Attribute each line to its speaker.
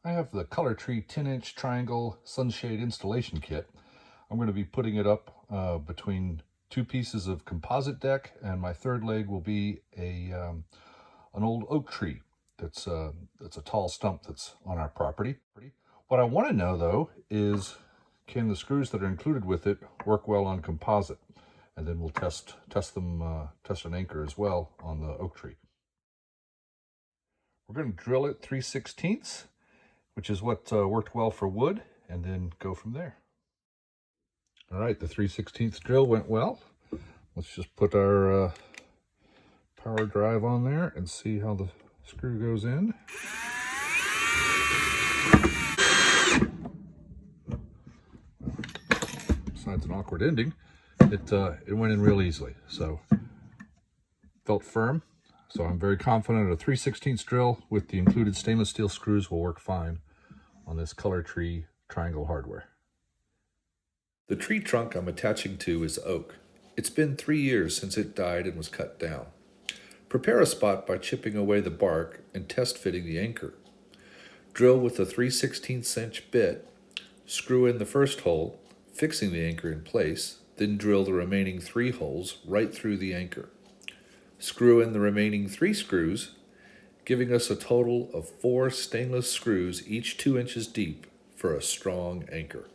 Speaker 1: I have the ColourTree 10-inch triangle sunshade installation kit. I'm going to be putting it up between two pieces of composite deck, and my third leg will be an old oak tree that's a tall stump that's on our property. What I want to know though is, can the screws that are included with it work well on composite? And then we'll test an anchor as well on the oak tree. We're going to drill it 3/16, which is what worked well for wood, and then go from there. All right, the 3/16 drill went well. Let's just put our power drive on there and see how the screw goes in. Besides an awkward ending, it went in real easily, so felt firm. So I'm very confident a 3/16 drill with the included stainless steel screws will work fine on this ColourTree triangle hardware.
Speaker 2: The tree trunk I'm attaching to is oak. It's been 3 years since it died and was cut down. Prepare a spot by chipping away the bark and test fitting the anchor. Drill with a 3/16 inch bit, screw in the first hole, fixing the anchor in place, then drill the remaining 3 holes right through the anchor. Screw in the remaining 3 screws, giving us a total of 4 stainless screws, each 2 inches deep, for a strong anchor.